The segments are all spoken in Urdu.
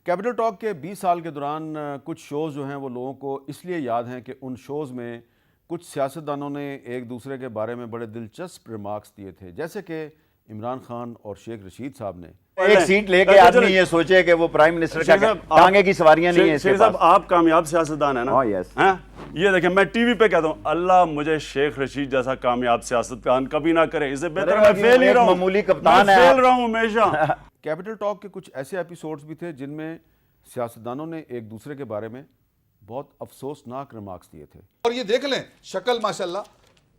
کیپٹل ٹاک کے 20 سال کے دوران کچھ شوز جو ہیں وہ لوگوں کو اس لیے یاد ہیں کہ ان شوز میں کچھ سیاستدانوں نے ایک دوسرے کے بارے میں بڑے دلچسپ ریمارکس دیے تھے، جیسے کہ عمران خان اور شیخ رشید صاحب نے ایک سیٹ لے کے آدمی یہ سوچے کہ وہ پرائم منسٹر کا ٹانگے کی سواریاں نہیں ہیں اس کے شیخ صاحب آپ کامیاب سیاستدان ہیں نا؟ ہاں یس. یہ دیکھیں میں ٹی وی پہ کہتا ہوں اللہ مجھے شیخ رشید جیسا کامیاب سیاستدان کبھی نہ کرے، اسے بہتر میں فیل ہی رہا ہوں، معمولی کپتان میں ہے فیل رہا ہوں ہمیشہ. کیپٹل ٹاک کے کچھ ایسے ایپیسوڈز بھی تھے جن میں سیاستدانوں نے ایک دوسرے کے بارے میں بہت افسوسناک ریمارکس دیے تھے. اور یہ دیکھ لیں شکل ماشاءاللہ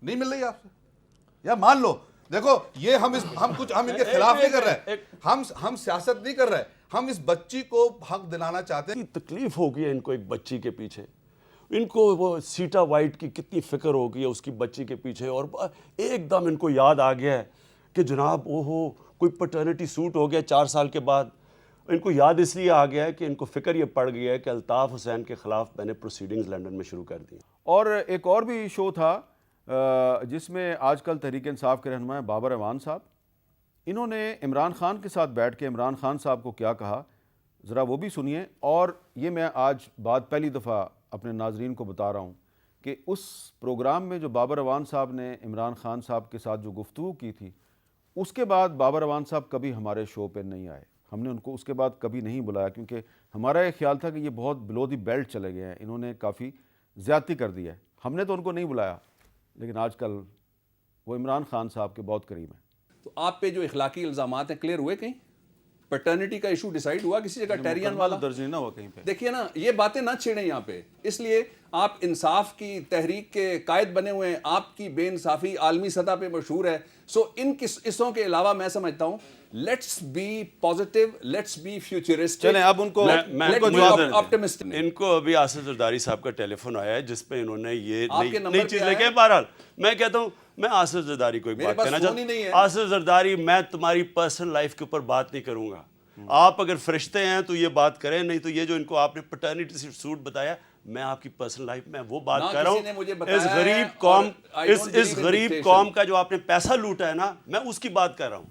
نہیں مل رہی آپ سے، یا مان لو دیکھو یہ ہم ان کے خلاف نہیں کر رہے، ہم سیاست نہیں کر رہے، ہم اس بچی کو حق دلانا چاہتے ہیں. تکلیف ہو گئی ہے ان کو ایک بچی کے پیچھے، ان کو وہ سیٹا وائٹ کی کتنی فکر ہو گئی ہے اس کی بچی کے پیچھے، اور ایک دم ان کو یاد آ گیا ہے کہ جناب اوہو کوئی پٹرنٹی سوٹ ہو گیا 4 سال کے بعد. ان کو یاد اس لیے آ گیا ہے کہ ان کو فکر یہ پڑ گیا ہے کہ الطاف حسین کے خلاف میں نے پروسیڈنگز لندن میں شروع کر دی. اور ایک اور بھی شو تھا جس میں آج کل تحریک انصاف کے رہنما بابر اعوان صاحب، انہوں نے عمران خان کے ساتھ بیٹھ کے عمران خان صاحب کو کیا کہا، ذرا وہ بھی سنیے. اور یہ میں آج بات پہلی دفعہ اپنے ناظرین کو بتا رہا ہوں کہ اس پروگرام میں جو بابر اعوان صاحب نے عمران خان صاحب کے ساتھ جو گفتگو کی تھی، اس کے بعد بابر اعوان صاحب کبھی ہمارے شو پہ نہیں آئے. ہم نے ان کو اس کے بعد کبھی نہیں بلایا کیونکہ ہمارا یہ خیال تھا کہ یہ بہت بلو دی بیلٹ چلے گئے ہیں، انہوں نے کافی زیادتی کر دی ہے. ہم نے تو ان کو نہیں بلایا، لیکن آج کل وہ عمران خان صاحب کے بہت قریب ہیں. تو آپ پہ جو اخلاقی الزامات ہیں کلیئر ہوئے کہیں؟ پیٹرنٹی کا ایشو ڈیسائیڈ ہوا کسی جگہ؟ ٹیرین والا درج نہیں نہ ہوا کہیں پہ. دیکھیے نا یہ باتیں نہ چھیڑیں یہاں پہ، اس لیے آپ انصاف کی تحریک کے قائد بنے ہوئے ہیں، آپ کی بے انصافی عالمی سطح پہ مشہور ہے. سو ان قصوں کے علاوہ میں سمجھتا ہوں let's be positive, let's be futuristic. چلیں اب ان کو ان کو ابھی آصف زرداری صاحب کا ٹیلی فون آیا ہے جس پہ انہوں نے یہ نئی چیز لے کے. بہرحال میں کہتا ہوں میں آصف زرداری کو ایک بات کہنا چاہتا ہوں، آصف زرداری میں تمہاری پرسنل لائف کے اوپر بات نہیں کروں گا. آپ اگر فرشتے ہیں تو یہ بات کریں، نہیں تو یہ جو ان کو آپ نے پٹرنٹی سوٹ بتایا، میں آپ کی پرسنل لائف میں وہ بات کر رہا ہوں. اس غریب قوم کا جو آپ نے پیسہ لوٹا ہے نا، میں اس کی بات کر رہا ہوں.